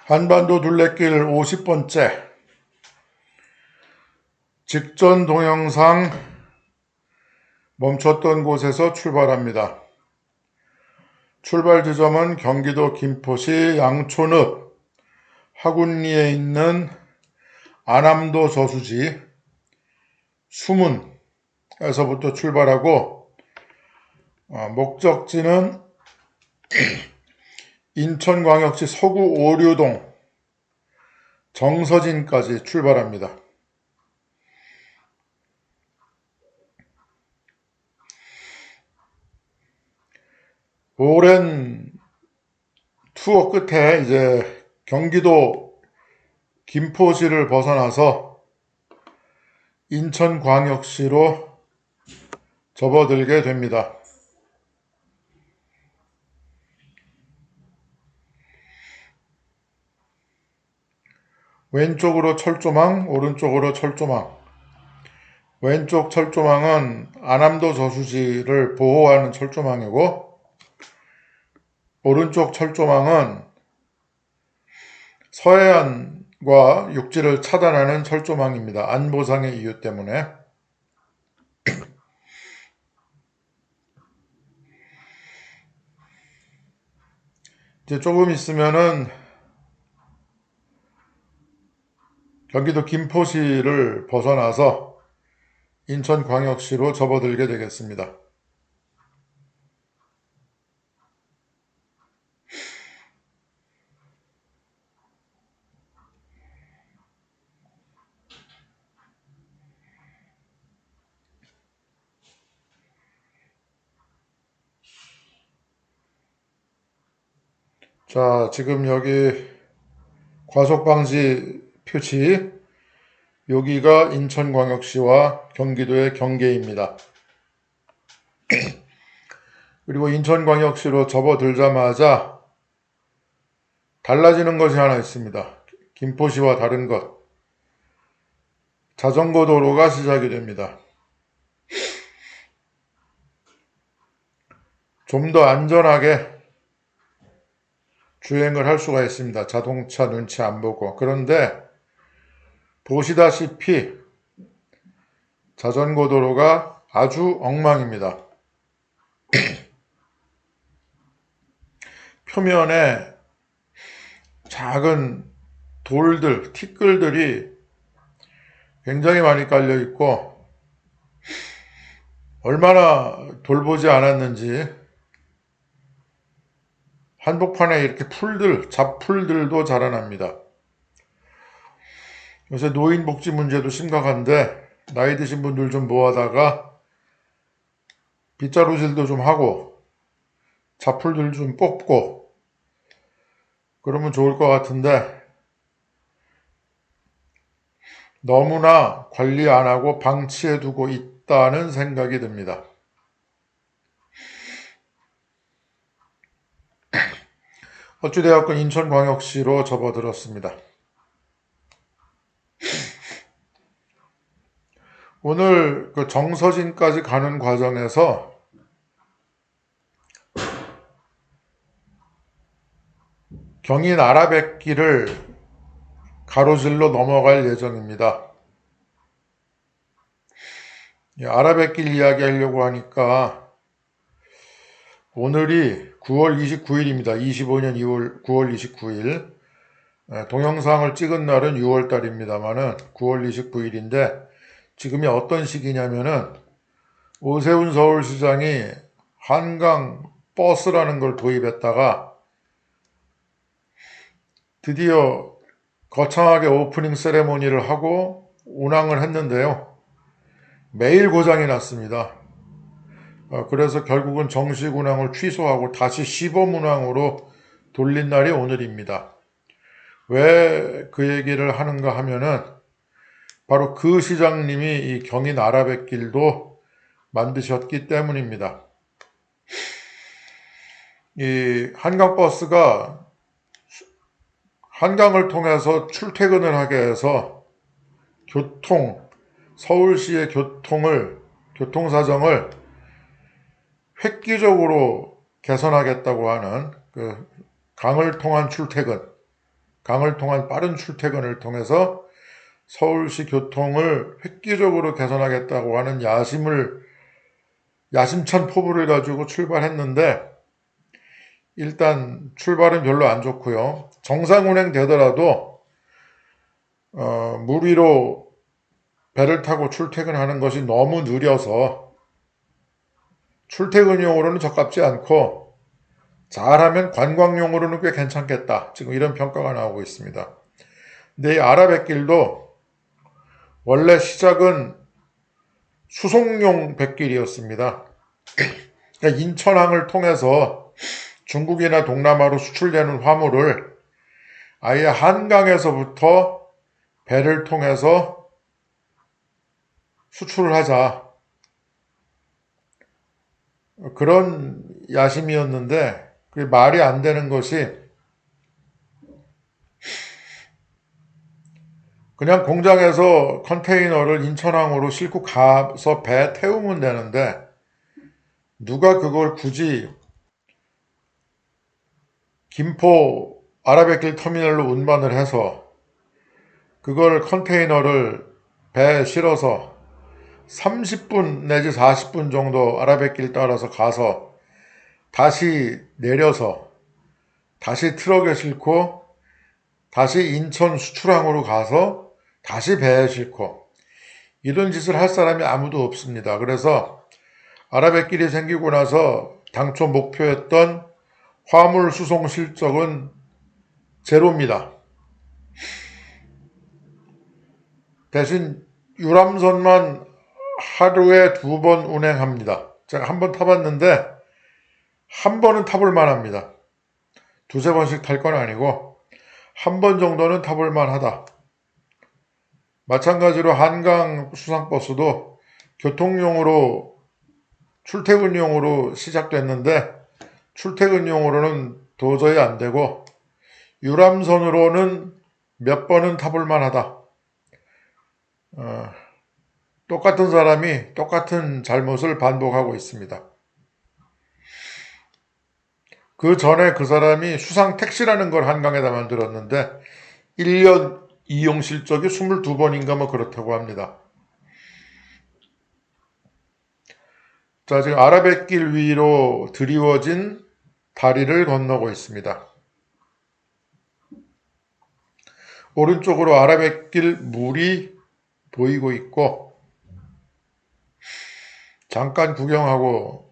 한반도 둘레길 50번째 직전 동영상 멈췄던 곳에서 출발합니다. 출발 지점은 경기도 김포시 양촌읍 하군리에 있는 안암도 저수지 수문에서부터 출발하고 목적지는 인천광역시 서구 오류동 정서진까지 출발합니다. 오랜 투어 끝에 이제 경기도 김포시를 벗어나서 인천광역시로 접어들게 됩니다. 왼쪽으로 철조망, 오른쪽으로 철조망. 왼쪽 철조망은 안암도 저수지를 보호하는 철조망이고, 오른쪽 철조망은 서해안과 육지를 차단하는 철조망입니다. 안보상의 이유 때문에. 이제 조금 있으면은 경기도 김포시를 벗어나서 인천광역시로 접어들게 되겠습니다. 자, 지금 여기 과속방지 표시, 여기가 인천광역시와 경기도의 경계입니다. 그리고 인천광역시로 접어들자마자 달라지는 것이 하나 있습니다. 김포시와 다른 것. 자전거 도로가 시작이 됩니다. 좀 더 안전하게 주행을 할 수가 있습니다. 자동차 눈치 안 보고. 그런데 보시다시피 자전거 도로가 아주 엉망입니다. 표면에 작은 돌들, 티끌들이 굉장히 많이 깔려 있고, 얼마나 돌보지 않았는지 한복판에 이렇게 풀들, 잡풀들도 자라납니다. 요새 노인 복지 문제도 심각한데 나이 드신 분들 좀 모아다가 빗자루질도 좀 하고 잡풀들 좀 뽑고 그러면 좋을 것 같은데 너무나 관리 안 하고 방치해 두고 있다는 생각이 듭니다. 어찌되었건 인천광역시로 접어들었습니다. 오늘 그 정서진까지 가는 과정에서 경인 아라뱃길을 가로질러 넘어갈 예정입니다. 아라뱃길 이야기 하려고 하니까 오늘이 9월 29일입니다. 25년 9월 29일. 동영상을 찍은 날은 6월 달입니다만은 9월 29일인데 지금이 어떤 시기냐면은 오세훈 서울시장이 한강 버스라는 걸 도입했다가 드디어 거창하게 오프닝 세레모니를 하고 운항을 했는데요. 매일 고장이 났습니다. 그래서 결국은 정식 운항을 취소하고 다시 시범 운항으로 돌린 날이 오늘입니다. 왜 그 얘기를 하는가 하면은 바로 그 시장님이 이 경인 아라뱃길도 만드셨기 때문입니다. 이 한강버스가 한강을 통해서 출퇴근을 하게 해서 서울시의 교통사정을 획기적으로 개선하겠다고 하는 그 강을 통한 출퇴근, 강을 통한 빠른 출퇴근을 통해서 서울시 교통을 획기적으로 개선하겠다고 하는 야심찬 포부를 가지고 출발했는데 일단 출발은 별로 안 좋고요. 정상 운행되더라도 물 위로 배를 타고 출퇴근하는 것이 너무 느려서 출퇴근용으로는 적합지 않고 잘하면 관광용으로는 꽤 괜찮겠다. 지금 이런 평가가 나오고 있습니다. 근데 이 아라뱃길도 원래 시작은 수송용 뱃길이었습니다. 그러니까 인천항을 통해서 중국이나 동남아로 수출되는 화물을 아예 한강에서부터 배를 통해서 수출을 하자. 그런 야심이었는데 그게 말이 안 되는 것이 그냥 공장에서 컨테이너를 인천항으로 싣고 가서 배에 태우면 되는데 누가 그걸 굳이 김포 아라뱃길 터미널로 운반을 해서 그걸 컨테이너를 배에 실어서 30분 내지 40분 정도 아라뱃길 따라서 가서 다시 내려서 다시 트럭에 싣고 다시 인천 수출항으로 가서 다시 배에 싣고 이런 짓을 할 사람이 아무도 없습니다. 그래서 아라뱃길이 생기고 나서 당초 목표했던 화물 수송 실적은 제로입니다. 대신 유람선만 하루에 2번 운행합니다. 제가 한 번 타봤는데 한 번은 타볼 만합니다. 2~3번씩 탈 건 아니고 한 번 정도는 타볼 만하다. 마찬가지로 한강 수상버스도 교통용으로 출퇴근용으로 시작됐는데 출퇴근용으로는 도저히 안 되고 유람선으로는 몇 번은 타볼 만하다. 똑같은 사람이 똑같은 잘못을 반복하고 있습니다. 그 전에 그 사람이 수상 택시라는 걸 한강에다 만들었는데 1년 이용 실적이 22번인가 뭐 그렇다고 합니다. 자, 지금 아라뱃길 위로 드리워진 다리를 건너고 있습니다. 오른쪽으로 아라뱃길 물이 보이고 있고 잠깐 구경하고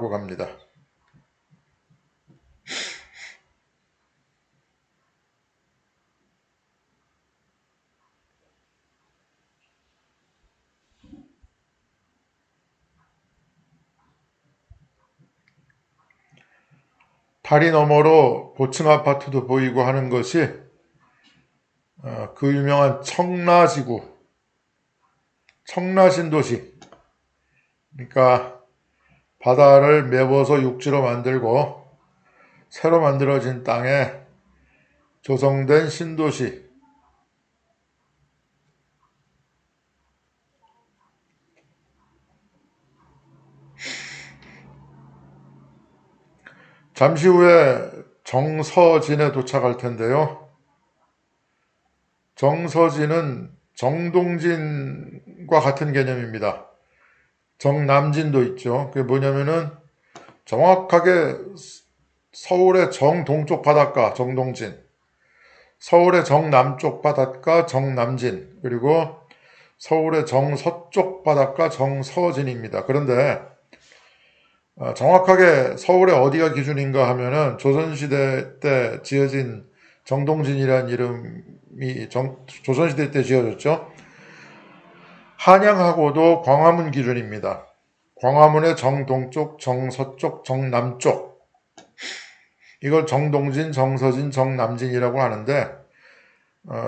갑니다. 다리 너머로 고층 아파트도 보이고 하는 것이 그 유명한 청라지구, 청라신도시. 그러니까 바다를 메워서 육지로 만들고 새로 만들어진 땅에 조성된 신도시. 잠시 후에 정서진에 도착할 텐데요. 정서진은 정동진과 같은 개념입니다. 정남진도 있죠. 그게 뭐냐면은 정확하게 서울의 정동쪽 바닷가 정동진, 서울의 정남쪽 바닷가 정남진, 그리고 서울의 정서쪽 바닷가 정서진입니다. 그런데 정확하게 서울의 어디가 기준인가 하면은 조선시대 때 지어진 정동진이라는 이름이 조선시대 때 지어졌죠. 한양하고도 광화문 기준입니다. 광화문의 정동쪽, 정서쪽, 정남쪽. 이걸 정동진, 정서진, 정남진이라고 하는데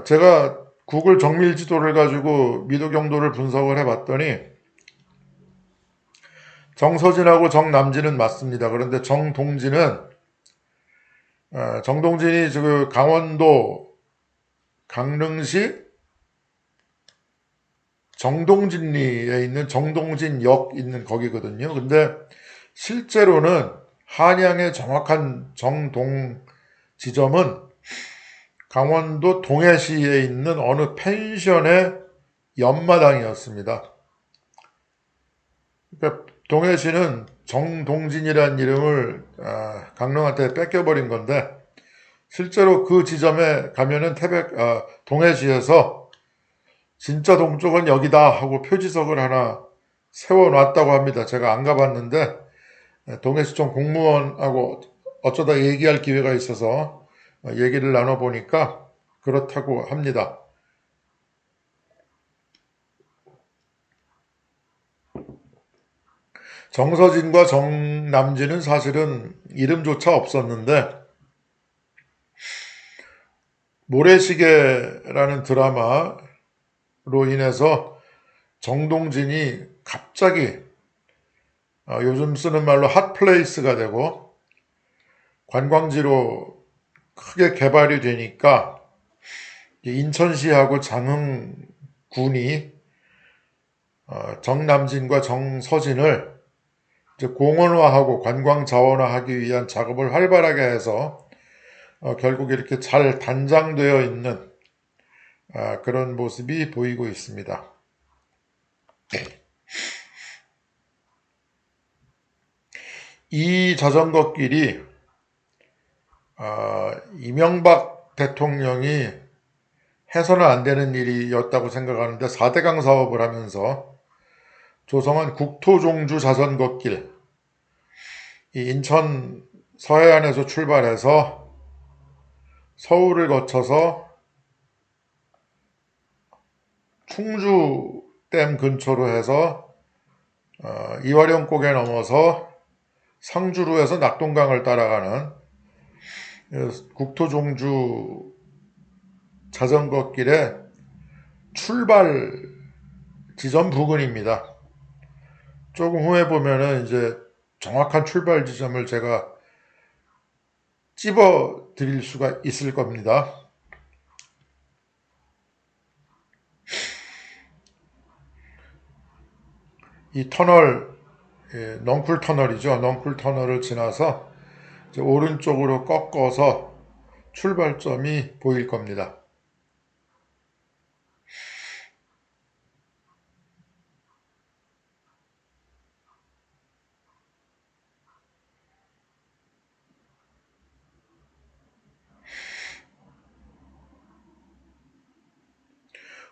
제가 구글 정밀지도를 가지고 미도경도를 분석을 해봤더니 정서진하고 정남진은 맞습니다. 그런데 정동진이 지금 강원도 강릉시 정동진리에 있는 정동진역 있는 거기거든요. 근데 실제로는 한양의 정확한 정동 지점은 강원도 동해시에 있는 어느 펜션의 옆마당이었습니다. 그러니까 동해시는 정동진이라는 이름을 강릉한테 뺏겨버린 건데 실제로 그 지점에 가면은 동해시에서 진짜 동쪽은 여기다 하고 표지석을 하나 세워놨다고 합니다. 제가 안 가봤는데 동해시청 공무원하고 어쩌다 얘기할 기회가 있어서 얘기를 나눠보니까 그렇다고 합니다. 정서진과 정남진은 사실은 이름조차 없었는데 모래시계라는 드라마로 인해서 정동진이 갑자기 요즘 쓰는 말로 핫플레이스가 되고 관광지로 크게 개발이 되니까 인천시하고 장흥군이 정남진과 정서진을 이제 공원화하고 관광 자원화하기 위한 작업을 활발하게 해서 결국 이렇게 잘 단장되어 있는 그런 모습이 보이고 있습니다. 이 자전거길이 이명박 대통령이 해서는 안 되는 일이었다고 생각하는데 4대강 사업을 하면서 조성한 국토종주 자전거길, 이 인천 서해안에서 출발해서 서울을 거쳐서 충주댐 근처로 해서 이화령곡에 넘어서 상주로 해서 낙동강을 따라가는 국토종주 자전거길의 출발 지점 부근입니다. 조금 후에 보면은 이제 정확한 출발 지점을 제가 찝어 드릴 수가 있을 겁니다. 이 터널, 넝쿨 터널이죠. 넝쿨 터널을 지나서 이제 오른쪽으로 꺾어서 출발점이 보일 겁니다.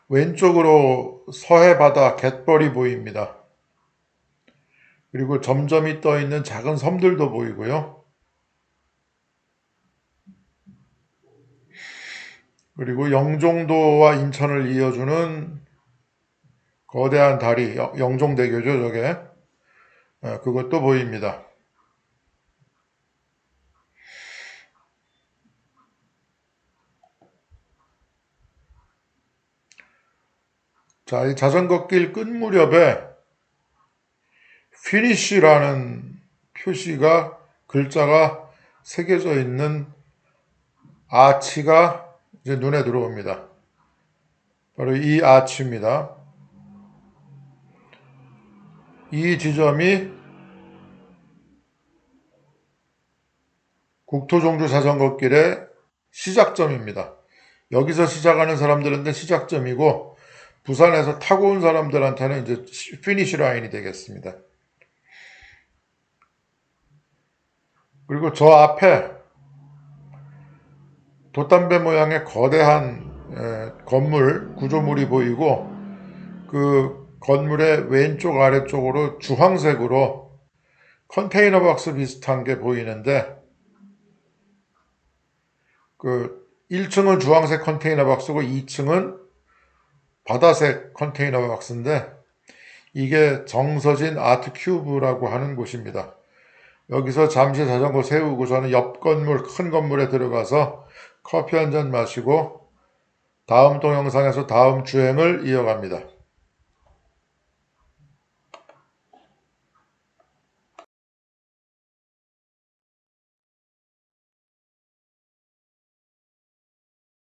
왼쪽으로 서해 바다 갯벌이 보입니다. 그리고 점점이 떠 있는 작은 섬들도 보이고요. 그리고 영종도와 인천을 이어주는 거대한 다리, 영종대교죠, 저게. 그것도 보입니다. 자, 이 자전거길 끝 무렵에 피니쉬라는 표시가, 글자가 새겨져 있는 아치가 이제 눈에 들어옵니다. 바로 이 아치입니다. 이 지점이 국토종주 자전거길의 시작점입니다. 여기서 시작하는 사람들한테 시작점이고 부산에서 타고 온 사람들한테는 이제 피니시 라인이 되겠습니다. 그리고 저 앞에 돛담배 모양의 거대한 건물, 구조물이 보이고 그 건물의 왼쪽 아래쪽으로 주황색으로 컨테이너 박스 비슷한 게 보이는데 그 1층은 주황색 컨테이너 박스고 2층은 바다색 컨테이너 박스인데 이게 정서진 아트 큐브라고 하는 곳입니다. 여기서 잠시 자전거 세우고 저는 옆 건물, 큰 건물에 들어가서 커피 한 잔 마시고 다음 동영상에서 다음 주행을 이어갑니다.